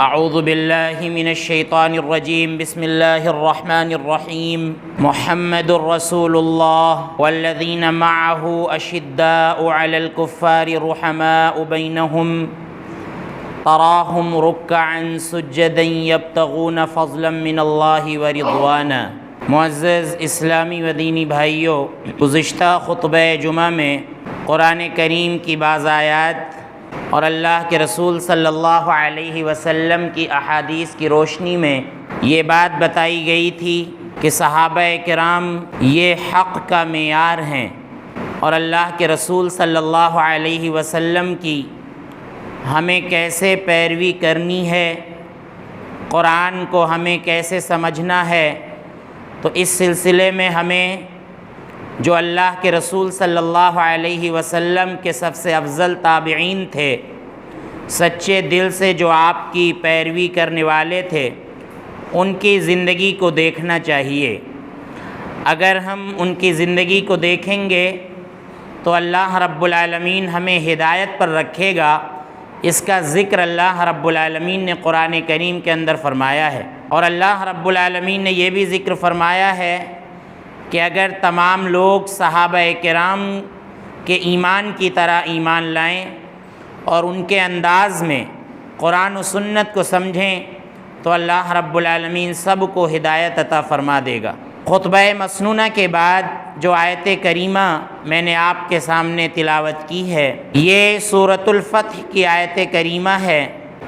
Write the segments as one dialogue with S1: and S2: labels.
S1: اعوذ باللہ من الشیطان الرجیم بسم اللہ الرحمن الرحیم محمد الرسول اللہ والذین معہ اشداء علی الکفار رحماء بینہم تراہم رکعا سجدا یبتغون فضلا من اللہ ورضوانا۔ معزز اسلامی و دینی بھائیوں، گزشتہ خطبہ جمعہ میں قرآن کریم کی بعض آیات اور اللہ کے رسول صلی اللہ علیہ وسلم کی احادیث کی روشنی میں یہ بات بتائی گئی تھی کہ صحابہ کرام یہ حق کا معیار ہیں اور اللہ کے رسول صلی اللہ علیہ وسلم کی ہمیں کیسے پیروی کرنی ہے، قرآن کو ہمیں کیسے سمجھنا ہے۔ تو اس سلسلے میں ہمیں جو اللہ کے رسول صلی اللہ علیہ وسلم کے سب سے افضل تابعین تھے، سچے دل سے جو آپ کی پیروی کرنے والے تھے، ان کی زندگی کو دیکھنا چاہیے۔ اگر ہم ان کی زندگی کو دیکھیں گے تو اللہ رب العالمین ہمیں ہدایت پر رکھے گا۔ اس کا ذکر اللہ رب العالمین نے قرآن کریم کے اندر فرمایا ہے، اور اللہ رب العالمین نے یہ بھی ذکر فرمایا ہے کہ اگر تمام لوگ صحابہ کرام کے ایمان کی طرح ایمان لائیں اور ان کے انداز میں قرآن و سنت کو سمجھیں تو اللہ رب العالمین سب کو ہدایت عطا فرما دے گا۔ خطبہ مسنونہ کے بعد جو آیت کریمہ میں نے آپ کے سامنے تلاوت کی ہے، یہ سورۃ الفتح کی آیت کریمہ ہے۔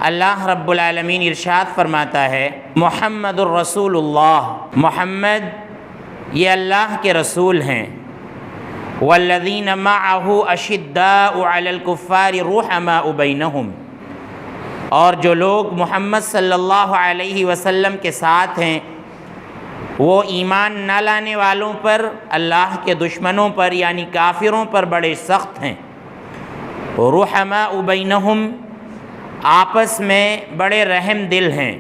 S1: اللہ رب العالمین ارشاد فرماتا ہے، محمد الرسول اللہ، محمد یہ اللہ کے رسول ہیں، والذین معہ اشداء علی الکفار رحماء بینہم، اور جو لوگ محمد صلی اللہ علیہ وسلم کے ساتھ ہیں وہ ایمان نہ لانے والوں پر، اللہ کے دشمنوں پر یعنی کافروں پر بڑے سخت ہیں۔ رحماء بینہم، آپس میں بڑے رحم دل ہیں،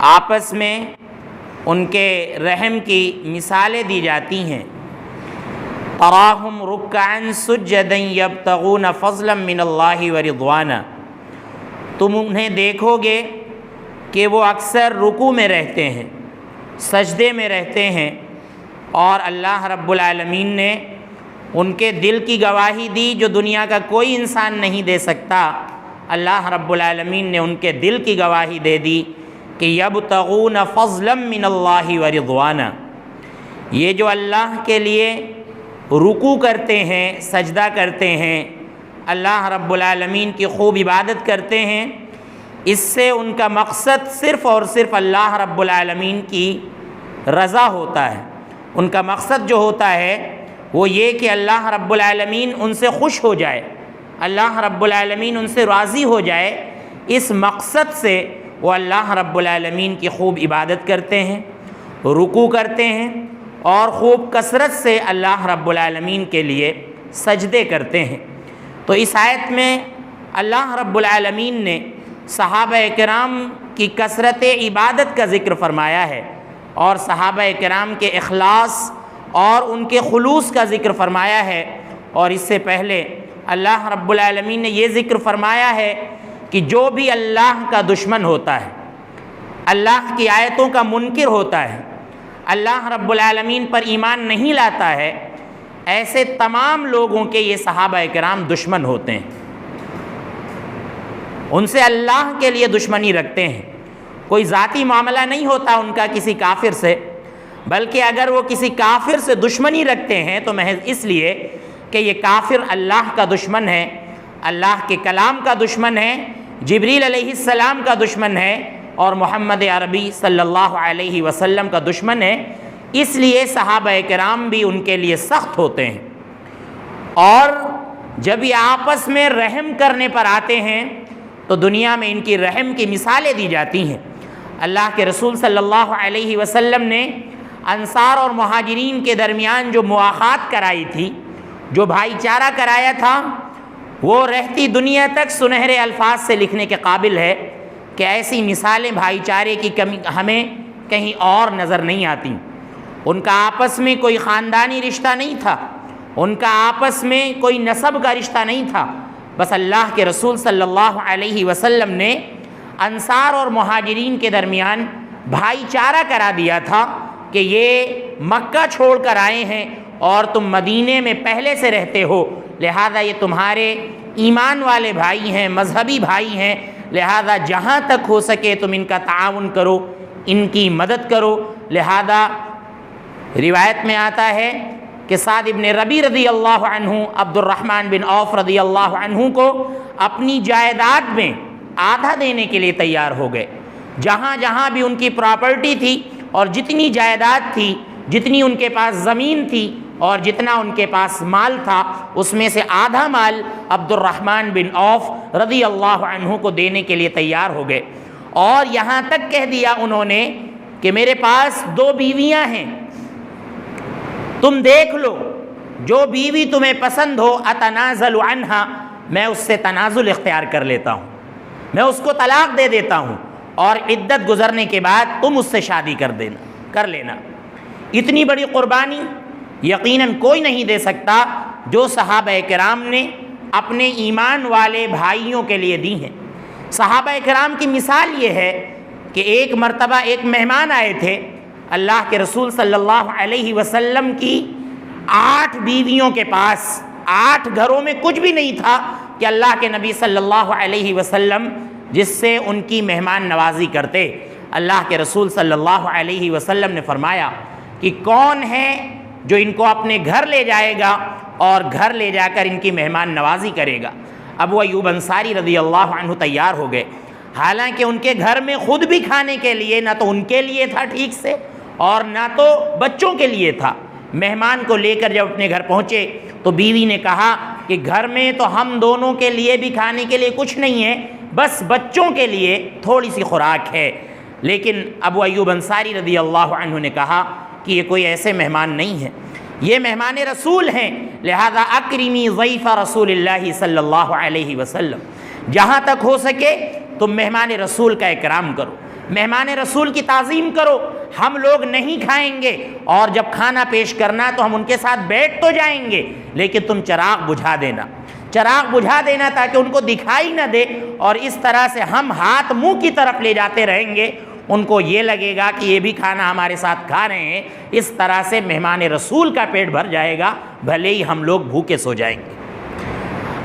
S1: آپس میں ان کے رحم کی مثالیں دی جاتی ہیں۔ تراہم رکعا سجدا یبتغون فضلا من اللہ ورضوانا، تم انہیں دیکھو گے کہ وہ اکثر رکوع میں رہتے ہیں، سجدے میں رہتے ہیں، اور اللہ رب العالمین نے ان کے دل کی گواہی دی جو دنیا کا کوئی انسان نہیں دے سکتا۔ اللہ رب العالمین نے ان کے دل کی گواہی دے دی کہ یبتغون فضلا من اللہ ورضوانا، یہ جو اللہ کے لیے رکوع کرتے ہیں، سجدہ کرتے ہیں، اللہ رب العالمین کی خوب عبادت کرتے ہیں، اس سے ان کا مقصد صرف اور صرف اللہ رب العالمین کی رضا ہوتا ہے۔ ان کا مقصد جو ہوتا ہے وہ یہ کہ اللہ رب العالمین ان سے خوش ہو جائے، اللہ رب العالمین ان سے راضی ہو جائے۔ اس مقصد سے وہ اللہ رب العالمین کی خوب عبادت کرتے ہیں، رکوع کرتے ہیں، اور خوب کثرت سے اللہ رب العالمین کے لیے سجدے کرتے ہیں۔ تو اس آیت میں اللہ رب العالمین نے صحابہ کرام کی کثرت عبادت کا ذکر فرمایا ہے، اور صحابہ کرام کے اخلاص اور ان کے خلوص کا ذکر فرمایا ہے۔ اور اس سے پہلے اللہ رب العالمین نے یہ ذکر فرمایا ہے کہ جو بھی اللہ کا دشمن ہوتا ہے، اللہ کی آیتوں کا منکر ہوتا ہے، اللہ رب العالمین پر ایمان نہیں لاتا ہے، ایسے تمام لوگوں کے یہ صحابہ کرام دشمن ہوتے ہیں، ان سے اللہ کے لیے دشمنی رکھتے ہیں۔ کوئی ذاتی معاملہ نہیں ہوتا ان کا کسی کافر سے، بلکہ اگر وہ کسی کافر سے دشمنی رکھتے ہیں تو محض اس لیے کہ یہ کافر اللہ کا دشمن ہے، اللہ کے کلام کا دشمن ہے، جبریل علیہ السلام کا دشمن ہے، اور محمد عربی صلی اللہ علیہ وسلم کا دشمن ہے۔ اس لیے صحابہ کرام بھی ان کے لیے سخت ہوتے ہیں، اور جب یہ آپس میں رحم کرنے پر آتے ہیں تو دنیا میں ان کی رحم کی مثالیں دی جاتی ہیں۔ اللہ کے رسول صلی اللہ علیہ وسلم نے انصار اور مہاجرین کے درمیان جو مواخات کرائی تھی، جو بھائی چارہ کرایا تھا، وہ رہتی دنیا تک سنہرے الفاظ سے لکھنے کے قابل ہے کہ ایسی مثالیں بھائی چارے کی کمی ہمیں کہیں اور نظر نہیں آتی۔ ان کا آپس میں کوئی خاندانی رشتہ نہیں تھا، ان کا آپس میں کوئی نسب کا رشتہ نہیں تھا، بس اللہ کے رسول صلی اللہ علیہ وسلم نے انصار اور مہاجرین کے درمیان بھائی چارہ کرا دیا تھا کہ یہ مکہ چھوڑ کر آئے ہیں اور تم مدینے میں پہلے سے رہتے ہو، لہذا یہ تمہارے ایمان والے بھائی ہیں، مذہبی بھائی ہیں، لہذا جہاں تک ہو سکے تم ان کا تعاون کرو، ان کی مدد کرو۔ لہذا روایت میں آتا ہے کہ سعد ابن ربیع رضی اللہ عنہ عبد الرحمن بن عوف رضی اللہ عنہ کو اپنی جائیداد میں آدھا دینے کے لیے تیار ہو گئے۔ جہاں جہاں بھی ان کی پراپرٹی تھی اور جتنی جائیداد تھی، جتنی ان کے پاس زمین تھی اور جتنا ان کے پاس مال تھا، اس میں سے آدھا مال عبد الرحمن بن عوف رضی اللہ عنہ کو دینے کے لیے تیار ہو گئے، اور یہاں تک کہہ دیا انہوں نے کہ میرے پاس 2 بیویاں ہیں، تم دیکھ لو، جو بیوی تمہیں پسند ہو اتنازل عنہا، میں اس سے تنازل اختیار کر لیتا ہوں، میں اس کو طلاق دے دیتا ہوں، اور عدت گزرنے کے بعد تم اس سے شادی کر لینا۔ اتنی بڑی قربانی یقیناً کوئی نہیں دے سکتا جو صحابہ کرام نے اپنے ایمان والے بھائیوں کے لیے دی ہیں۔ صحابہ کرام کی مثال یہ ہے کہ ایک مرتبہ ایک مہمان آئے تھے، اللہ کے رسول صلی اللہ علیہ وسلم کی 8 بیویوں کے پاس 8 گھروں میں کچھ بھی نہیں تھا کہ اللہ کے نبی صلی اللہ علیہ وسلم جس سے ان کی مہمان نوازی کرتے۔ اللہ کے رسول صلی اللہ علیہ وسلم نے فرمایا کہ کون ہے جو ان کو اپنے گھر لے جائے گا اور گھر لے جا کر ان کی مہمان نوازی کرے گا۔ ابو ایوب انصاری رضی اللہ عنہ تیار ہو گئے، حالانکہ ان کے گھر میں خود بھی کھانے کے لیے نہ تو ان کے لیے تھا ٹھیک سے اور نہ تو بچوں کے لیے تھا۔ مہمان کو لے کر جب اپنے گھر پہنچے تو بیوی نے کہا کہ گھر میں تو ہم دونوں کے لیے بھی کھانے کے لیے کچھ نہیں ہے، بس بچوں کے لیے تھوڑی سی خوراک ہے۔ لیکن ابو ایوب انصاری رضی اللہ عنہ نے کہا کہ یہ کوئی ایسے مہمان نہیں ہیں، یہ مہمان رسول ہیں، لہذا اکرمی ضیف رسول اللہ صلی اللہ علیہ وسلم، جہاں تک ہو سکے تم مہمان رسول کا اکرام کرو، مہمان رسول کی تعظیم کرو۔ ہم لوگ نہیں کھائیں گے اور جب کھانا پیش کرنا تو ہم ان کے ساتھ بیٹھ تو جائیں گے، لیکن تم چراغ بجھا دینا تاکہ ان کو دکھائی نہ دے، اور اس طرح سے ہم ہاتھ منہ کی طرف لے جاتے رہیں گے، ان کو یہ لگے گا کہ یہ بھی کھانا ہمارے ساتھ کھا رہے ہیں۔ اس طرح سے مہمان رسول کا پیٹ بھر جائے گا، بھلے ہی ہم لوگ بھوکے سو جائیں گے۔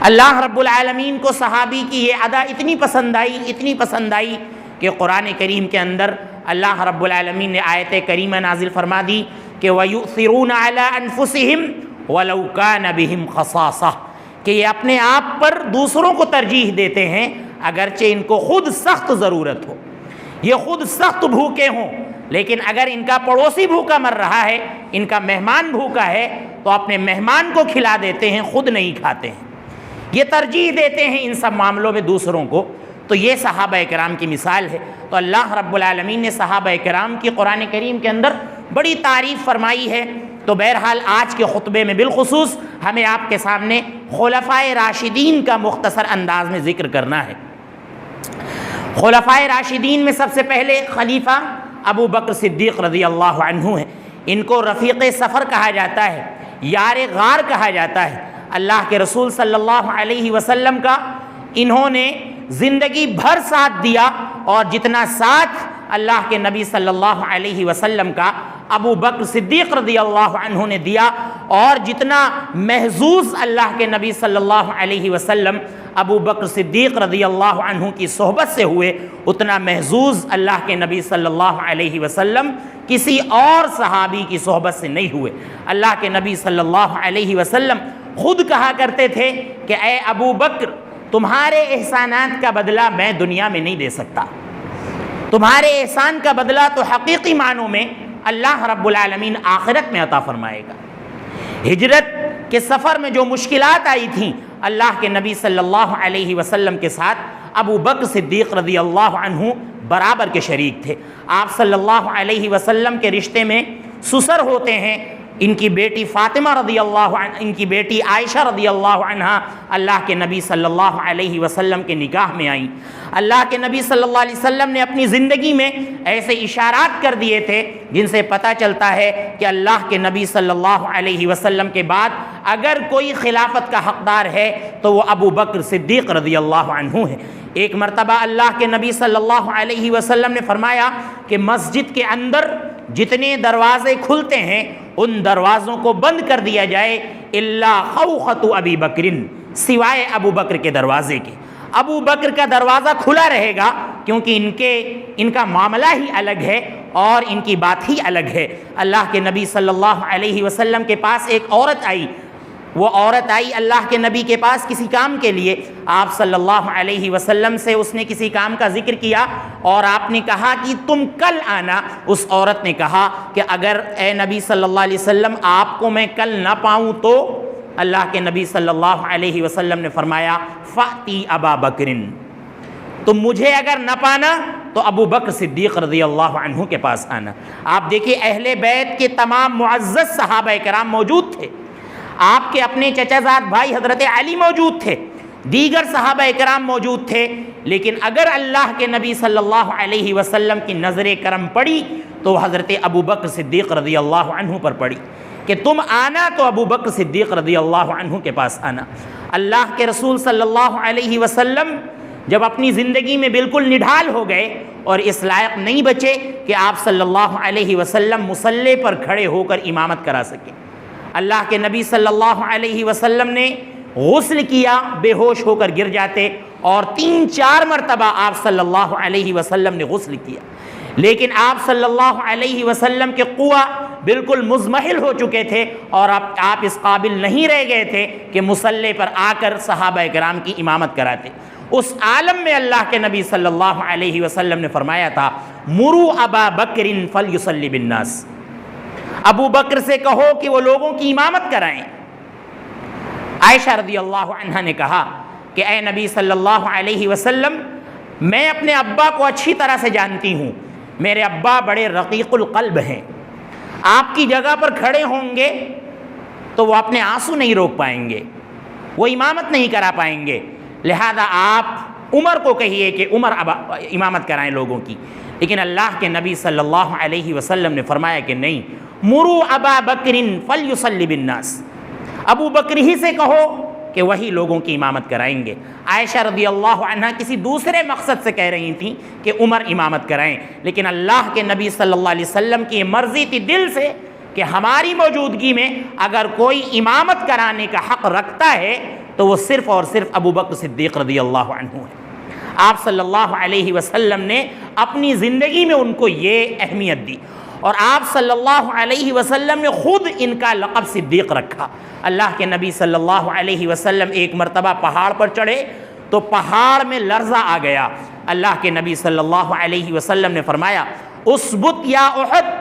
S1: اللہ رب العالمین کو صحابی کی یہ ادا اتنی پسند آئی کہ قرآن کریم کے اندر اللہ رب العالمین نے آیت کریمہ نازل فرما دی کہ وَيُؤْثِرُونَ عَلَىٰ أَنفُسِهِمْ وَلَوْ كَانَ بِهِمْ خَصَاصَةٌ، کہ یہ اپنے آپ پر دوسروں کو ترجیح دیتے ہیں اگرچہ ان کو خود سخت ضرورت ہو، یہ خود سخت بھوکے ہوں، لیکن اگر ان کا پڑوسی بھوکا مر رہا ہے، ان کا مہمان بھوکا ہے، تو اپنے مہمان کو کھلا دیتے ہیں، خود نہیں کھاتے ہیں، یہ ترجیح دیتے ہیں ان سب معاملوں میں دوسروں کو۔ تو یہ صحابہ کرام کی مثال ہے۔ تو اللہ رب العالمین نے صحابہ کرام کی قرآن کریم کے اندر بڑی تعریف فرمائی ہے۔ تو بہرحال آج کے خطبے میں بالخصوص ہمیں آپ کے سامنے خلفائے راشدین کا مختصر انداز میں ذکر کرنا ہے۔ خلفائے راشدین میں سب سے پہلے خلیفہ ابو بکر صدیق رضی اللہ عنہ ہیں۔ ان کو رفیق سفر کہا جاتا ہے، یار غار کہا جاتا ہے۔ اللہ کے رسول صلی اللہ علیہ وسلم کا انہوں نے زندگی بھر ساتھ دیا، اور جتنا ساتھ اللہ کے نبی صلی اللہ علیہ وسلم کا ابو بکر صدیق رضی اللہ عنہ نے دیا، اور جتنا محظوظ اللہ کے نبی صلی اللہ علیہ وسلم ابو بکر صدیق رضی اللہ عنہ کی صحبت سے ہوئے، اتنا محظوظ اللہ کے نبی صلی اللہ علیہ وسلم کسی اور صحابی کی صحبت سے نہیں ہوئے۔ اللہ کے نبی صلی اللہ علیہ وسلم خود کہا کرتے تھے کہ اے ابو بکر، تمہارے احسانات کا بدلہ میں دنیا میں نہیں دے سکتا، تمہارے احسان کا بدلہ تو حقیقی معنوں میں اللہ رب العالمین آخرت میں عطا فرمائے گا۔ ہجرت کے سفر میں جو مشکلات آئی تھیں، اللہ کے نبی صلی اللہ علیہ وسلم کے ساتھ ابو بکر صدیق رضی اللہ عنہ برابر کے شریک تھے۔ آپ صلی اللہ علیہ وسلم کے رشتے میں سسر ہوتے ہیں، ان کی بیٹی فاطمہ رضی اللہ عنہ، ان کی بیٹی عائشہ رضی اللہ عنہا اللہ کے نبی صلی اللہ علیہ وسلم کے نکاح میں آئیں۔ اللہ کے نبی صلی اللہ علیہ وسلم نے اپنی زندگی میں ایسے اشارات کر دیے تھے جن سے پتہ چلتا ہے کہ اللہ کے نبی صلی اللہ علیہ وسلم کے بعد اگر کوئی خلافت کا حقدار ہے تو وہ ابو بکر صدیق رضی اللہ عنہ ہے۔ ایک مرتبہ اللہ کے نبی صلی اللہ علیہ وسلم نے فرمایا کہ مسجد کے اندر جتنے دروازے کھلتے ہیں ان دروازوں کو بند کر دیا جائے الا خوخۃ ابی بکر، سوائے ابو بکر کے دروازے کے۔ ابو بکر کا دروازہ کھلا رہے گا کیونکہ ان کا معاملہ ہی الگ ہے اور ان کی بات ہی الگ ہے۔ اللہ کے نبی صلی اللہ علیہ وسلم کے پاس ایک عورت آئی، وہ عورت آئی اللہ کے نبی کے پاس کسی کام کے لیے، آپ صلی اللہ علیہ وسلم سے اس نے کسی کام کا ذکر کیا اور آپ نے کہا کہ تم کل آنا۔ اس عورت نے کہا کہ اگر اے نبی صلی اللہ علیہ وسلم آپ کو میں کل نہ پاؤں تو؟ اللہ کے نبی صلی اللہ علیہ وسلم نے فرمایا فاتی ابا بکر، تم مجھے اگر نہ پانا تو ابو بکر صدیق رضی اللہ عنہ کے پاس آنا۔ آپ دیکھیے اہل بیت کے تمام معزز صحابہ کرام موجود تھے، آپ کے اپنے چچا زاد بھائی حضرت علی موجود تھے، دیگر صحابہ کرام موجود تھے، لیکن اگر اللہ کے نبی صلی اللہ علیہ وسلم کی نظر کرم پڑی تو حضرت ابو بکر صدیق رضی اللہ عنہ پر پڑی کہ تم آنا تو ابو بکر صدیق رضی اللہ عنہ کے پاس آنا۔ اللہ کے رسول صلی اللہ علیہ وسلم جب اپنی زندگی میں بالکل نڈھال ہو گئے اور اس لائق نہیں بچے کہ آپ صلی اللہ علیہ وسلم مصلی پر کھڑے ہو کر امامت کرا سکیں، اللہ کے نبی صلی اللہ علیہ وسلم نے غسل کیا، بے ہوش ہو کر گر جاتے اور 3-4 مرتبہ آپ صلی اللہ علیہ وسلم نے غسل کیا، لیکن آپ صلی اللہ علیہ وسلم کے قوا بالکل مزمحل ہو چکے تھے اور آپ اس قابل نہیں رہ گئے تھے کہ مصلی پر آ کر صحابہ کرام کی امامت کراتے۔ اس عالم میں اللہ کے نبی صلی اللہ علیہ وسلم نے فرمایا تھا مروا ابا بکر فلیصلی بالناس، ابو بکر سے کہو کہ وہ لوگوں کی امامت کرائیں۔ عائشہ رضی اللہ عنہا نے کہا کہ اے نبی صلی اللہ علیہ وسلم، میں اپنے ابا کو اچھی طرح سے جانتی ہوں، میرے ابا بڑے رقیق القلب ہیں، آپ کی جگہ پر کھڑے ہوں گے تو وہ اپنے آنسو نہیں روک پائیں گے، وہ امامت نہیں کرا پائیں گے، لہذا آپ عمر کو کہیے کہ عمر امامت کرائیں لوگوں کی۔ لیکن اللہ کے نبی صلی اللہ علیہ وسلم نے فرمایا کہ نہیں، مروا ابا بکر فلیصلی بالناس، ابو بکر ہی سے کہو کہ وہی لوگوں کی امامت کرائیں گے۔ عائشہ رضی اللہ عنہا کسی دوسرے مقصد سے کہہ رہی تھیں کہ عمر امامت کرائیں، لیکن اللہ کے نبی صلی اللہ علیہ وسلم کی یہ مرضی تھی دل سے کہ ہماری موجودگی میں اگر کوئی امامت کرانے کا حق رکھتا ہے تو وہ صرف اور صرف ابو بکر صدیق رضی اللہ عنہ ہے۔ آپ صلی اللہ علیہ وسلم نے اپنی زندگی میں ان کو یہ اہمیت دی اور آپ صلی اللہ علیہ وسلم نے خود ان کا لقب صدیق رکھا۔ اللہ کے نبی صلی اللہ علیہ وسلم ایک مرتبہ پہاڑ پر چڑھے تو پہاڑ میں لرزہ آ گیا۔ اللہ کے نبی صلی اللہ علیہ وسلم نے فرمایا اثبت یا احد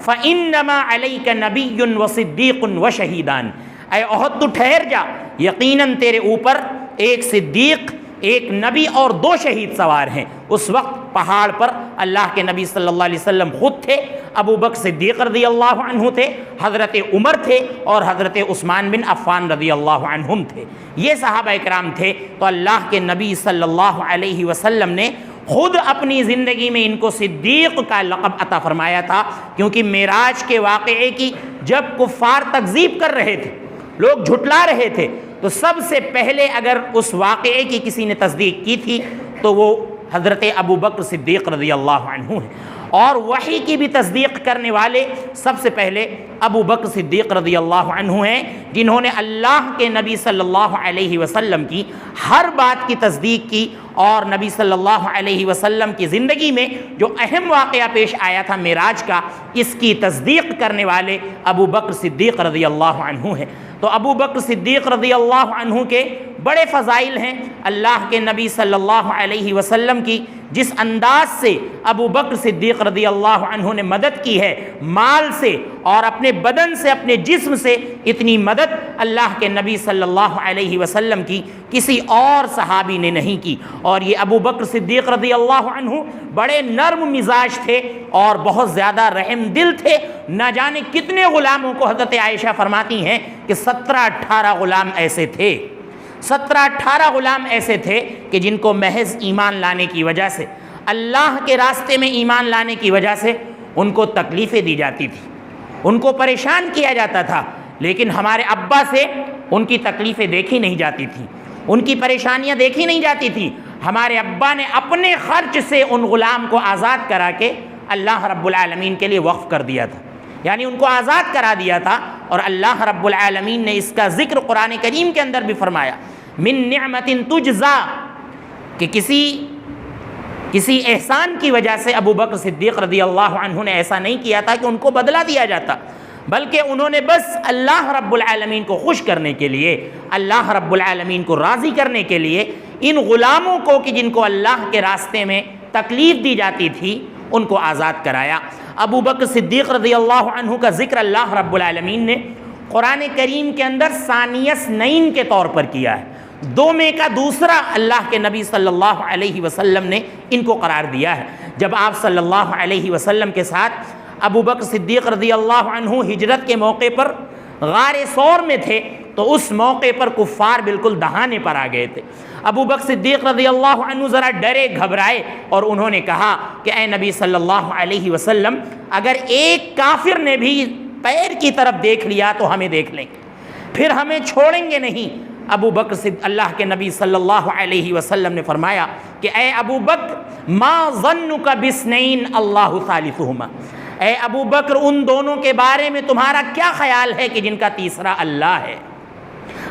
S1: فانما علیک نبی وصدیق وشہیدان، اے احد تو ٹھہر جا، یقیناً تیرے اوپر ایک صدیق، ایک نبی اور 2 شہید سوار ہیں۔ اس وقت پہاڑ پر اللہ کے نبی صلی اللہ علیہ وسلم خود تھے، ابو بکر صدیق رضی اللہ عنہ تھے، حضرت عمر تھے اور حضرت عثمان بن عفان رضی اللہ عنہم تھے، یہ صحابہ کرام تھے۔ تو اللہ کے نبی صلی اللہ علیہ وسلم نے خود اپنی زندگی میں ان کو صدیق کا لقب عطا فرمایا تھا، کیونکہ معراج کے واقعے کی جب کفار تکذیب کر رہے تھے، لوگ جھٹلا رہے تھے، تو سب سے پہلے اگر اس واقعے کی کسی نے تصدیق کی تھی تو وہ حضرت ابو بکر صدیق رضی اللہ عنہ ہیں، اور وحی کی بھی تصدیق کرنے والے سب سے پہلے ابو بکر صدیق رضی اللہ عنہ ہیں، جنہوں نے اللہ کے نبی صلی اللہ علیہ وسلم کی ہر بات کی تصدیق کی، اور نبی صلی اللہ علیہ وسلم کی زندگی میں جو اہم واقعہ پیش آیا تھا معراج کا، اس کی تصدیق کرنے والے ابو بکر صدیق رضی اللہ عنہ ہیں۔ تو ابو بکر صدیق رضی اللہ عنہ کے بڑے فضائل ہیں۔ اللہ کے نبی صلی اللہ علیہ وسلم کی جس انداز سے ابو بکر صدیق رضی اللہ عنہ نے مدد کی ہے، مال سے اور اپنے بدن سے، اپنے جسم سے، اتنی مدد اللہ کے نبی صلی اللہ علیہ وسلم کی کسی اور صحابی نے نہیں کی۔ اور یہ ابو بکر صدیق رضی اللہ عنہ بڑے نرم مزاج تھے اور بہت زیادہ رحم دل تھے۔ نہ جانے کتنے غلاموں کو، حضرت عائشہ فرماتی ہیں کہ 17-18 غلام ایسے تھے، 17-18 غلام ایسے تھے کہ جن کو محض ایمان لانے کی وجہ سے، اللہ کے راستے میں ایمان لانے کی وجہ سے ان کو تکلیفیں دی جاتی تھی، ان کو پریشان کیا جاتا تھا، لیکن ہمارے ابا سے ان کی تکلیفیں دیکھی نہیں جاتی تھیں، ان کی پریشانیاں دیکھی نہیں جاتی تھیں۔ ہمارے ابا نے اپنے خرچ سے ان غلام کو آزاد کرا کے اللہ رب العالمین کے لیے وقف کر دیا تھا، یعنی ان کو آزاد کرا دیا تھا۔ اور اللہ رب العالمین نے اس کا ذکر قرآن کریم کے اندر بھی فرمایا، من نعمت تجزا، کہ کسی احسان کی وجہ سے ابو بکر صدیق رضی اللہ عنہ نے ایسا نہیں کیا تھا کہ ان کو بدلہ دیا جاتا، بلکہ انہوں نے بس اللہ رب العالمین کو خوش کرنے کے لیے، اللہ رب العالمین کو راضی کرنے کے لیے ان غلاموں کو کہ جن کو اللہ کے راستے میں تکلیف دی جاتی تھی ان کو آزاد کرایا۔ ابو بکر صدیق رضی اللہ عنہ کا ذکر اللہ رب العالمین نے قرآن کریم کے اندر ثانی اثنین کے طور پر کیا ہے، دو میں کا دوسرا اللہ کے نبی صلی اللہ علیہ وسلم نے ان کو قرار دیا ہے۔ جب آپ صلی اللہ علیہ وسلم کے ساتھ ابو بکر صدیق رضی اللہ عنہ ہجرت کے موقع پر غار ثور میں تھے تو اس موقع پر کفار بالکل دہانے پر آ گئے تھے۔ ابو بکر صدیق رضی اللہ عنہ ذرا ڈرے گھبرائے اور انہوں نے کہا کہ اے نبی صلی اللہ علیہ وسلم، اگر ایک کافر نے بھی پیر کی طرف دیکھ لیا تو ہمیں دیکھ لیں گے، پھر ہمیں چھوڑیں گے نہیں۔ ابو بکر اللہ کے نبی صلی اللہ علیہ وسلم نے فرمایا کہ اے ابو بکر، ما ظنک باثنین اللہ ثالثہما، اے ابو بکر ان دونوں کے بارے میں تمہارا کیا خیال ہے کہ جن کا تیسرا اللہ ہے؟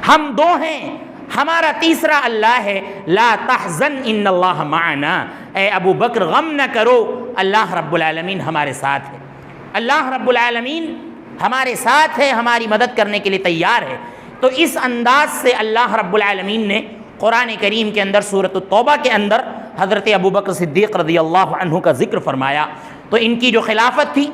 S1: ہم دو ہیں، ہمارا تیسرا اللہ ہے۔ لا تحزن ان اللہ معنا، اے ابو بکر غم نہ کرو، اللہ رب العالمین ہمارے ساتھ ہے، اللہ رب العالمین ہمارے ساتھ ہے، ہماری مدد کرنے کے لیے تیار ہے۔ تو اس انداز سے اللہ رب العالمین نے قرآن کریم کے اندر سورۃ التوبہ کے اندر حضرت ابو بکر صدیق رضی اللہ عنہ کا ذکر فرمایا۔ تو ان کی جو خلافت تھی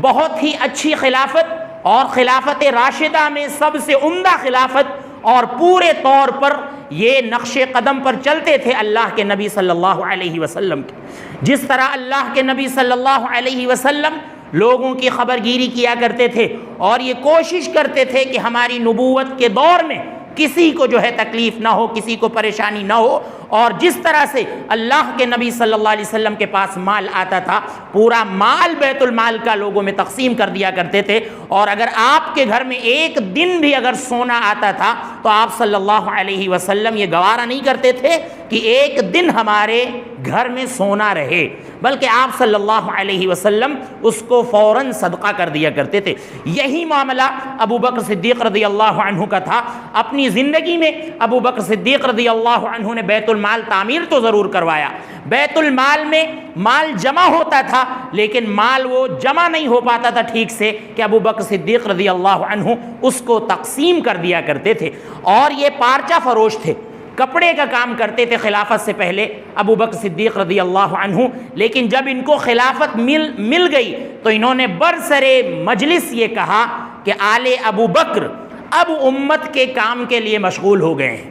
S1: بہت ہی اچھی خلافت، اور خلافت راشدہ میں سب سے عمدہ خلافت، اور پورے طور پر یہ نقش قدم پر چلتے تھے اللہ کے نبی صلی اللہ علیہ وسلم کے۔ جس طرح اللہ کے نبی صلی اللہ علیہ وسلم لوگوں کی خبرگیری کیا کرتے تھے اور یہ کوشش کرتے تھے کہ ہماری نبوت کے دور میں کسی کو جو ہے تکلیف نہ ہو، کسی کو پریشانی نہ ہو، اور جس طرح سے اللہ کے نبی صلی اللہ علیہ وسلم کے پاس مال آتا تھا پورا مال بیت المال کا لوگوں میں تقسیم کر دیا کرتے تھے، اور اگر آپ کے گھر میں ایک دن بھی اگر سونا آتا تھا تو آپ صلی اللہ علیہ وسلم یہ گوارا نہیں کرتے تھے کہ ایک دن ہمارے گھر میں سونا رہے، بلکہ آپ صلی اللہ علیہ وسلم اس کو فوراً صدقہ کر دیا کرتے تھے۔ یہی معاملہ ابو بکر صدیق رضی اللہ عنہ کا تھا۔ اپنی زندگی میں ابو بکر صدیق رضی اللہ عنہ نے بیت المال تعمیر تو ضرور کروایا، بیت المال میں مال جمع ہوتا تھا لیکن مال وہ جمع نہیں ہو پاتا تھا ٹھیک سے کہ ابو بکر صدیق رضی اللہ عنہ اس کو تقسیم کر دیا کرتے تھے۔ اور یہ پارچہ فروش تھے، کپڑے کا کام کرتے تھے خلافت سے پہلے ابو بکر صدیق رضی اللہ عنہ، لیکن جب ان کو خلافت مل گئی تو انہوں نے برسرے مجلس یہ کہا کہ آل ابو بکر اب امت کے کام کے لیے مشغول ہو گئے ہیں،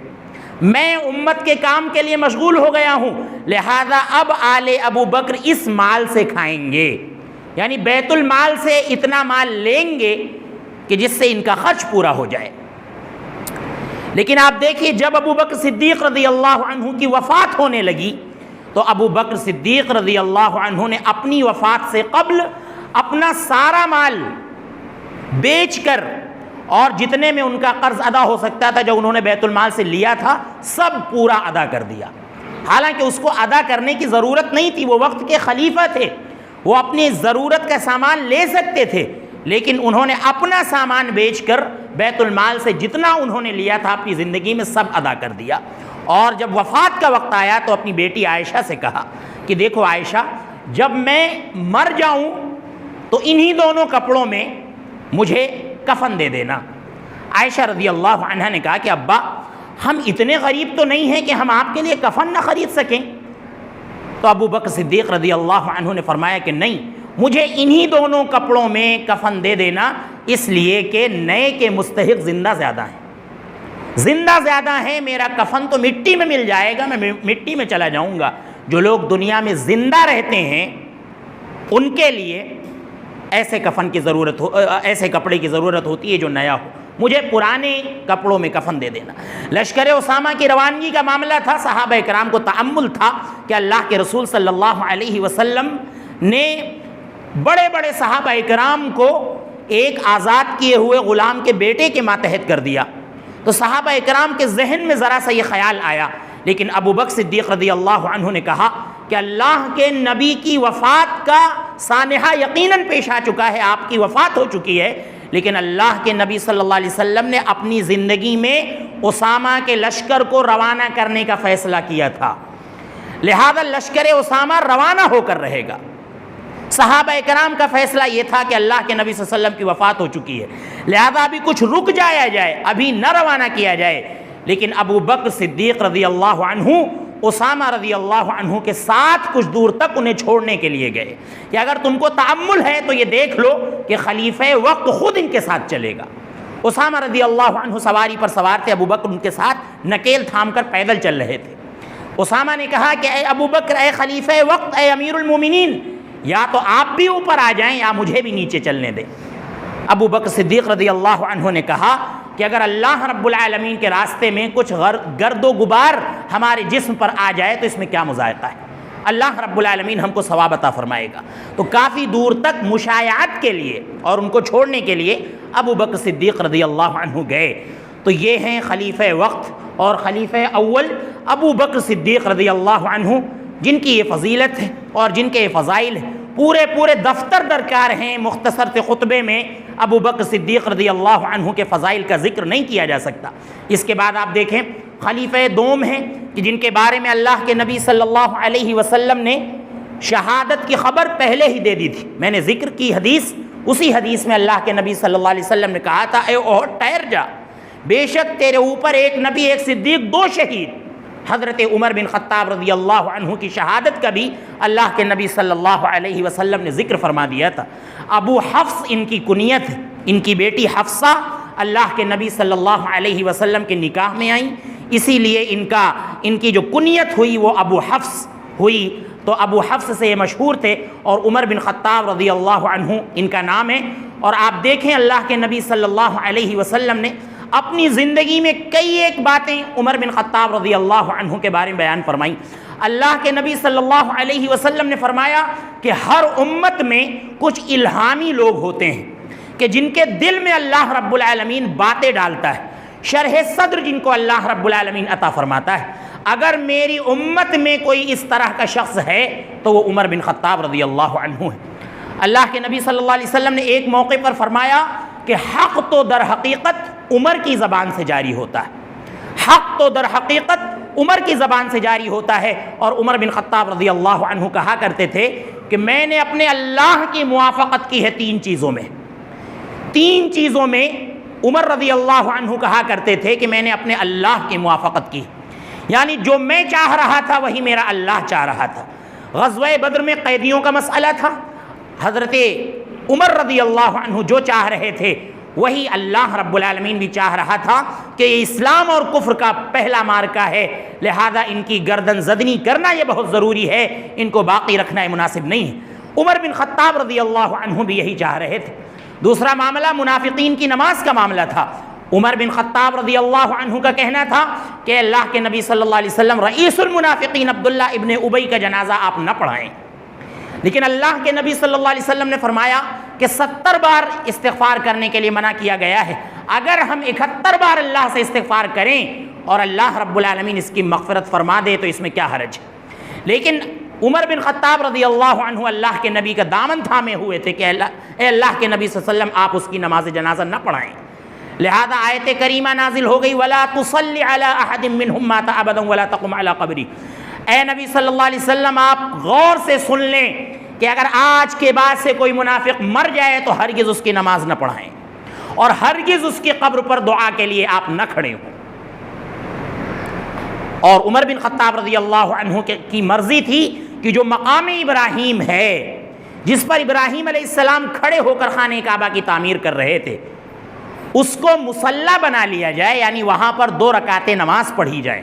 S1: میں امت کے کام کے لیے مشغول ہو گیا ہوں، لہذا اب آل ابو بکر اس مال سے کھائیں گے، یعنی بیت المال سے اتنا مال لیں گے کہ جس سے ان کا خرچ پورا ہو جائے۔ لیکن آپ دیکھیے جب ابو بکر صدیق رضی اللہ عنہ کی وفات ہونے لگی تو ابو بکر صدیق رضی اللہ عنہ نے اپنی وفات سے قبل اپنا سارا مال بیچ کر اور جتنے میں ان کا قرض ادا ہو سکتا تھا جو انہوں نے بیت المال سے لیا تھا سب پورا ادا کر دیا۔ حالانکہ اس کو ادا کرنے کی ضرورت نہیں تھی، وہ وقت کے خلیفہ تھے، وہ اپنی ضرورت کا سامان لے سکتے تھے، لیکن انہوں نے اپنا سامان بیچ کر بیت المال سے جتنا انہوں نے لیا تھا اپنی زندگی میں سب ادا کر دیا۔ اور جب وفات کا وقت آیا تو اپنی بیٹی عائشہ سے کہا کہ دیکھو عائشہ، جب میں مر جاؤں تو انہی دونوں کپڑوں میں مجھے کفن دے دینا۔ عائشہ رضی اللہ عنہا نے کہا کہ ابا ہم اتنے غریب تو نہیں ہیں کہ ہم آپ کے لیے کفن نہ خرید سکیں۔ تو ابو بکر صدیق رضی اللہ عنہ نے فرمایا کہ نہیں، مجھے انہی دونوں کپڑوں میں کفن دے دینا، اس لیے کہ نئے کے مستحق زندہ زیادہ ہیں، زندہ زیادہ ہیں، میرا کفن تو مٹی میں مل جائے گا، میں مٹی میں چلا جاؤں گا۔ جو لوگ دنیا میں زندہ رہتے ہیں ان کے لیے ایسے کفن کی ضرورت ایسے کپڑے کی ضرورت ہوتی ہے جو نیا ہو، مجھے پرانے کپڑوں میں کفن دے دینا۔ لشکر اسامہ کی روانگی کا معاملہ تھا، صحابہ کرام کو تأمل تھا کہ اللہ کے رسول صلی اللہ علیہ وسلم نے بڑے بڑے صحابہ کرام کو ایک آزاد کیے ہوئے غلام کے بیٹے کے ماتحت کر دیا۔ تو صحابہ کرام کے ذہن میں ذرا سا یہ خیال آیا لیکن ابو بکر صدیق رضی اللہ عنہ نے کہا کہ اللہ کے نبی کی وفات کا سانحہ یقیناً پیش آ چکا ہے، آپ کی وفات ہو چکی ہے، لیکن اللہ کے نبی صلی اللہ علیہ وسلم نے اپنی زندگی میں اسامہ کے لشکر کو روانہ کرنے کا فیصلہ کیا تھا، لہذا لشکر اسامہ روانہ ہو کر رہے گا۔ صحابہ کرام کا فیصلہ یہ تھا کہ اللہ کے نبی صلی اللہ علیہ وسلم کی وفات ہو چکی ہے، لہذا ابھی کچھ رک جایا جائے، ابھی نہ روانہ کیا جائے۔ لیکن ابو بکر صدیق رضی اللہ عنہ اسامہ رضی اللہ عنہ کے ساتھ کچھ دور تک انہیں چھوڑنے کے لیے گئے کہ اگر تم کو تأمل ہے تو یہ دیکھ لو کہ خلیفہ وقت خود ان کے ساتھ چلے گا۔ اسامہ رضی اللہ عنہ سواری پر سوار تھے، ابو بکر ان کے ساتھ نکیل تھام کر پیدل چل رہے تھے۔ اسامہ نے کہا کہ اے ابو بکر، اے خلیفہ وقت، اے امیر المومنین، یا تو آپ بھی اوپر آ جائیں یا مجھے بھی نیچے چلنے دیں۔ ابو بکر صدیق رضی اللہ عنہ نے کہا کہ اگر اللہ رب العالمین کے راستے میں کچھ گرد و غبار ہمارے جسم پر آ جائے تو اس میں کیا مذائقہ ہے، اللہ رب العالمین ہم کو ثواب عطا فرمائے گا۔ تو کافی دور تک مشایعت کے لیے اور ان کو چھوڑنے کے لیے ابو بکر صدیق رضی اللہ عنہ گئے۔ تو یہ ہیں خلیفہ وقت اور خلیفہ اول ابو بکر صدیق رضی اللہ عنہ، جن کی یہ فضیلت ہے اور جن کے یہ فضائل ہیں، پورے دفتر درکار ہیں۔ مختصر سے خطبے میں ابو بکر صدیق رضی اللہ عنہ کے فضائل کا ذکر نہیں کیا جا سکتا۔ اس کے بعد آپ دیکھیں خلیفہ دوم ہیں کہ جن کے بارے میں اللہ کے نبی صلی اللہ علیہ وسلم نے شہادت کی خبر پہلے ہی دے دی تھی۔ میں نے ذکر کی حدیث، اسی حدیث میں اللہ کے نبی صلی اللہ علیہ وسلم نے کہا تھا، اے احد ٹھہر جا، بے شک تیرے اوپر ایک نبی، ایک صدیق، دو شہید۔ حضرت عمر بن خطاب رضی اللہ عنہ کی شہادت کا بھی اللہ کے نبی صلی اللہ علیہ وسلم نے ذکر فرما دیا تھا۔ ابو حفص ان کی کنیت ہے، ان کی بیٹی حفصہ اللہ کے نبی صلی اللہ علیہ وسلم کے نکاح میں آئیں، اسی لیے ان کی جو کنیت ہوئی وہ ابو حفص ہوئی۔ تو ابو حفص سے یہ مشہور تھے، اور عمر بن خطاب رضی اللہ عنہ ان کا نام ہے۔ اور آپ دیکھیں اللہ کے نبی صلی اللہ علیہ وسلم نے اپنی زندگی میں کئی ایک باتیں عمر بن خطاب رضی اللہ عنہ کے بارے میں بیان فرمائیں۔ اللہ کے نبی صلی اللہ علیہ وسلم نے فرمایا کہ ہر امت میں کچھ الہامی لوگ ہوتے ہیں کہ جن کے دل میں اللہ رب العالمین باتیں ڈالتا ہے، شرح صدر جن کو اللہ رب العالمین عطا فرماتا ہے۔ اگر میری امت میں کوئی اس طرح کا شخص ہے تو وہ عمر بن خطاب رضی اللہ عنہ ہے۔ اللہ کے نبی صلی اللہ علیہ وسلم نے ایک موقع پر فرمایا کہ حق تو در حقیقت عمر کی زبان سے جاری ہوتا ہے، حق تو در حقیقت عمر کی زبان سے جاری ہوتا ہے۔ اور عمر بن خطاب رضی اللہ عنہ کہا کرتے تھے کہ میں نے اپنے اللہ کی موافقت کی ہے تین چیزوں میں عمر رضی اللہ عنہ کہا کرتے تھے کہ میں نے اپنے اللہ کی موافقت کی، یعنی جو میں چاہ رہا تھا وہی میرا اللہ چاہ رہا تھا۔ غزوہ بدر میں قیدیوں کا مسئلہ تھا، حضرت عمر رضی اللہ عنہ جو چاہ رہے تھے وہی اللہ رب العالمین بھی چاہ رہا تھا کہ یہ اسلام اور کفر کا پہلا معرکہ ہے، لہذا ان کی گردن زدنی کرنا یہ بہت ضروری ہے، ان کو باقی رکھنا مناسب نہیں ہے۔ عمر بن خطاب رضی اللہ عنہ بھی یہی چاہ رہے تھے۔ دوسرا معاملہ منافقین کی نماز کا معاملہ تھا۔ عمر بن خطاب رضی اللہ عنہ کا کہنا تھا کہ اللہ کے نبی صلی اللہ علیہ وسلم رئیس المنافقین عبداللہ ابن ابی کا جنازہ آپ نہ پڑھائیں، لیکن اللہ کے نبی صلی اللہ علیہ وسلم نے فرمایا کہ 70 بار استغفار کرنے کے لیے منع کیا گیا ہے، اگر ہم 71 بار اللہ سے استغفار کریں اور اللہ رب العالمین اس کی مغفرت فرما دے تو اس میں کیا حرج ہے۔ لیکن عمر بن خطاب رضی اللہ عنہ اللہ کے نبی کا دامن تھامے ہوئے تھے کہ اے اللہ کے نبی صلی اللہ علیہ وسلم آپ اس کی نماز جنازہ نہ پڑھائیں، لہذا آیت کریمہ نازل ہو گئی وَلَا تُصَلِّ عَلَىٰ أَحَدٍ مِّنْهُمْ مَاتَ أَبَدًا وَلَا تَقُمْ عَلَىٰ قَبْرِهِ۔ اے نبی صلی اللہ علیہ وسلم آپ غور سے سن لیں کہ اگر آج کے بعد سے کوئی منافق مر جائے تو ہرگز اس کی نماز نہ پڑھائیں اور ہرگز اس کی قبر پر دعا کے لیے آپ نہ کھڑے ہوں۔ اور عمر بن خطاب رضی اللہ عنہ کی مرضی تھی کہ جو مقام ابراہیم ہے جس پر ابراہیم علیہ السلام کھڑے ہو کر خانہ کعبہ کی تعمیر کر رہے تھے اس کو مصلی بنا لیا جائے، یعنی وہاں پر 2 رکعتیں نماز پڑھی جائیں۔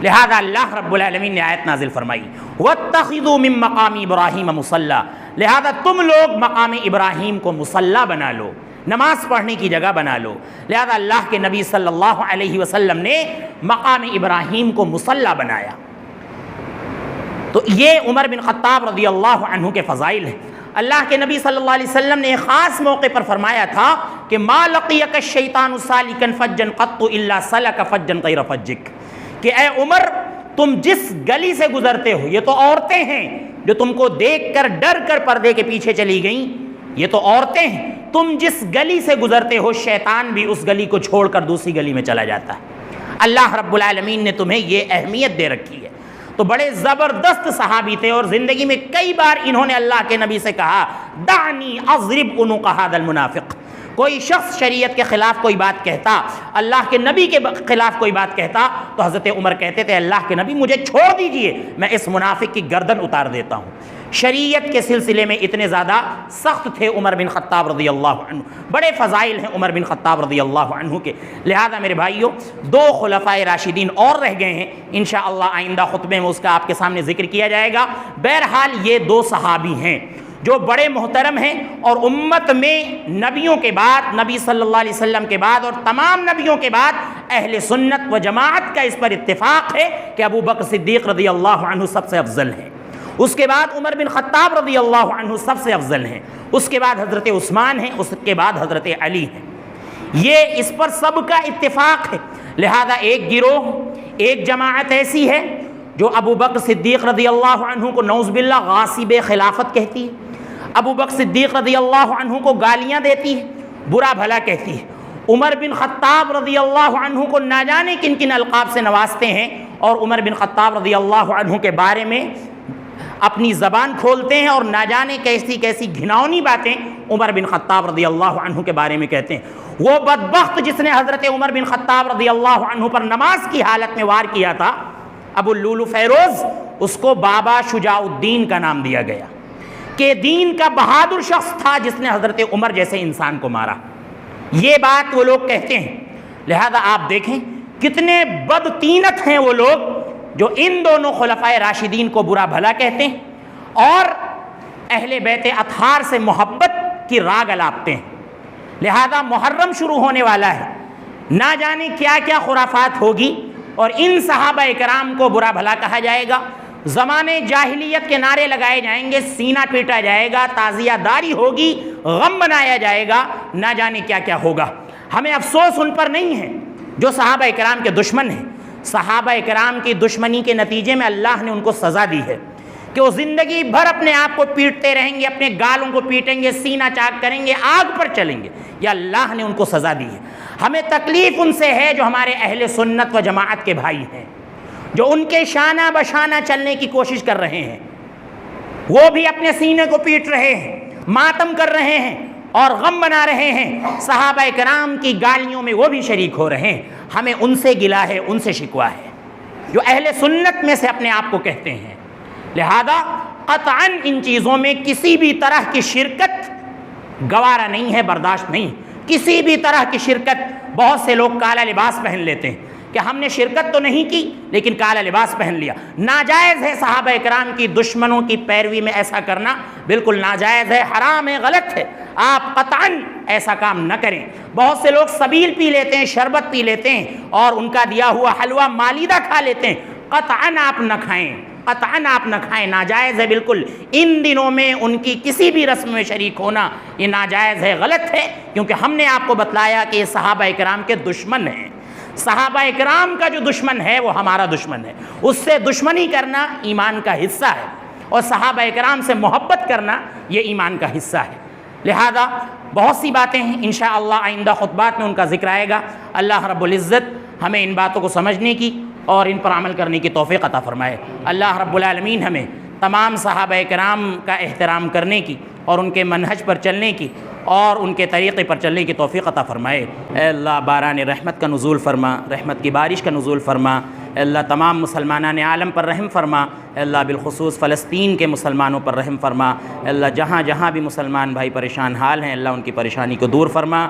S1: لہذا اللہ رب العالمین نے آیت نازل فرمائی وَاتَّخِذُوا مِن مَّقَامِ إِبْرَاهِيمَ مُصَلًّى، لہذا تم لوگ مقام ابراہیم کو مصلی بنا لو، نماز پڑھنے کی جگہ بنا لو۔ لہذا اللہ کے نبی صلی اللہ علیہ وسلم نے مقام ابراہیم کو مصلی بنایا۔ تو یہ عمر بن خطاب رضی اللہ عنہ کے فضائل ہیں۔ اللہ کے نبی صلی اللہ علیہ وسلم نے ایک خاص موقع پر فرمایا تھا کہ ما لقیک الشیطان سالکا فجا قط الا سلک فجا غیر فجک، کہ اے عمر تم جس گلی سے گزرتے ہو، یہ تو عورتیں ہیں جو تم کو دیکھ کر ڈر کر پردے کے پیچھے چلی گئیں، یہ تو عورتیں ہیں، تم جس گلی سے گزرتے ہو شیطان بھی اس گلی کو چھوڑ کر دوسری گلی میں چلا جاتا ہے۔ اللہ رب العالمین نے تمہیں یہ اہمیت دے رکھی ہے۔ تو بڑے زبردست صحابی تھے، اور زندگی میں کئی بار انہوں نے اللہ کے نبی سے کہا دعنی اضرب عنق ھذا المنافق۔ کوئی شخص شریعت کے خلاف کوئی بات کہتا، اللہ کے نبی کے خلاف کوئی بات کہتا، تو حضرت عمر کہتے تھے اللہ کے نبی مجھے چھوڑ دیجئے، میں اس منافق کی گردن اتار دیتا ہوں۔ شریعت کے سلسلے میں اتنے زیادہ سخت تھے عمر بن خطاب رضی اللہ عنہ۔ بڑے فضائل ہیں عمر بن خطاب رضی اللہ عنہ کے۔ لہذا میرے بھائیوں، 2 خلفائے راشدین اور رہ گئے ہیں، انشاءاللہ آئندہ خطبے میں اس کا آپ کے سامنے ذکر کیا جائے گا۔ بہرحال یہ 2 صحابی ہیں جو بڑے محترم ہیں، اور امت میں نبیوں کے بعد، نبی صلی اللہ علیہ وسلم کے بعد اور تمام نبیوں کے بعد اہل سنت و جماعت کا اس پر اتفاق ہے کہ ابو بکر صدیق رضی اللہ عنہ سب سے افضل ہیں، اس کے بعد عمر بن خطاب رضی اللہ عنہ سب سے افضل ہیں، اس کے بعد حضرت عثمان ہیں، اس کے بعد حضرت علی ہیں۔ یہ اس پر سب کا اتفاق ہے۔ لہذا ایک گروہ، ایک جماعت ایسی ہے جو ابو بکر صدیق رضی اللہ عنہ کو نعوذ باللہ غاصب خلافت کہتی ہے، ابو بکر صدیق رضی اللہ عنہ کو گالیاں دیتی ہے، برا بھلا کہتی ہے، عمر بن خطاب رضی اللہ عنہ کو نہ جانے کن کن القاب سے نوازتے ہیں، اور عمر بن خطاب رضی اللہ عنہ کے بارے میں اپنی زبان کھولتے ہیں اور نہ جانے کیسی کیسی گھناؤنی باتیں عمر بن خطاب رضی اللہ عنہ کے بارے میں کہتے ہیں۔ وہ بدبخت جس نے حضرت عمر بن خطاب رضی اللہ عنہ پر نماز کی حالت میں وار کیا تھا، ابو اللؤلؤ فیروز، اس کو بابا شجاع الدین کا نام دیا گیا کہ دین کا بہادر شخص تھا جس نے حضرت عمر جیسے انسان کو مارا۔ یہ بات وہ لوگ کہتے ہیں۔ لہذا آپ دیکھیں کتنے بدطینت ہیں وہ لوگ جو ان دونوں خلفائے راشدین کو برا بھلا کہتے ہیں اور اہل بیت اطہار سے محبت کی راگ الاپتے ہیں۔ لہذا محرم شروع ہونے والا ہے، نہ جانے کیا کیا خرافات ہوگی، اور ان صحابہ اکرام کو برا بھلا کہا جائے گا، زمانے جاہلیت کے نعرے لگائے جائیں گے، سینہ پیٹا جائے گا، تعزیہ داری ہوگی، غم بنایا جائے گا، نہ جانے کیا کیا ہوگا۔ ہمیں افسوس ان پر نہیں ہے جو صحابہ اکرام کے دشمن ہیں۔ صحابہ اکرام کی دشمنی کے نتیجے میں اللہ نے ان کو سزا دی ہے کہ وہ زندگی بھر اپنے آپ کو پیٹتے رہیں گے، اپنے گالوں کو پیٹیں گے، سینہ چاک کریں گے، آگ پر چلیں گے، یہ اللہ نے ان کو سزا دی ہے۔ ہمیں تکلیف ان سے ہے جو ہمارے اہل سنت و جماعت کے بھائی ہیں، جو ان کے شانہ بشانہ چلنے کی کوشش کر رہے ہیں، وہ بھی اپنے سینے کو پیٹ رہے ہیں، ماتم کر رہے ہیں اور غم بنا رہے ہیں، صحابہ اکرام کی گالیوں میں وہ بھی شریک ہو رہے ہیں۔ ہمیں ان سے گلہ ہے، ان سے شکوہ ہے جو اہل سنت میں سے اپنے آپ کو کہتے ہیں۔ لہذا قطعاً ان چیزوں میں کسی بھی طرح کی شرکت گوارا نہیں ہے، برداشت نہیں، کسی بھی طرح کی شرکت۔ بہت سے لوگ کالا لباس پہن لیتے ہیں کہ ہم نے شرکت تو نہیں کی لیکن کالا لباس پہن لیا۔ ناجائز ہے صحابہ اکرام کی دشمنوں کی پیروی میں ایسا کرنا، بالکل ناجائز ہے، حرام ہے، غلط ہے، آپ قطعاً ایسا کام نہ کریں۔ بہت سے لوگ سبیل پی لیتے ہیں، شربت پی لیتے ہیں اور ان کا دیا ہوا حلوہ مالیدہ کھا لیتے ہیں، قطعاً آپ نہ کھائیں، قطعاً آپ نہ کھائیں، ناجائز ہے بالکل۔ ان دنوں میں ان کی کسی بھی رسم میں شریک ہونا یہ ناجائز ہے، غلط ہے، کیونکہ ہم نے آپ کو بتلایا کہ یہ صحابہ اکرام کے دشمن ہیں۔ صحابہ اکرام کا جو دشمن ہے وہ ہمارا دشمن ہے، اس سے دشمنی کرنا ایمان کا حصہ ہے، اور صحابہ اکرام سے محبت کرنا یہ ایمان کا حصہ ہے۔ لہذا بہت سی باتیں ہیں، انشاءاللہ آئندہ خطبات میں ان کا ذکر آئے گا۔ اللہ رب العزت ہمیں ان باتوں کو سمجھنے کی اور ان پر عمل کرنے کی توفیق عطا فرمائے۔ اللہ رب العالمین ہمیں تمام صحابہ اکرام کا احترام کرنے کی اور ان کے منہج پر چلنے کی اور ان کے طریقے پر چلنے کی توفیق عطا فرمائے۔ اے اللہ باران رحمت کا نزول فرما، رحمت کی بارش کا نزول فرما۔ اے اللہ تمام مسلمانان عالم پر رحم فرما۔ اے اللہ بالخصوص فلسطین کے مسلمانوں پر رحم فرما۔ اے اللہ جہاں جہاں بھی مسلمان بھائی پریشان حال ہیں، اللہ ان کی پریشانی کو دور فرما۔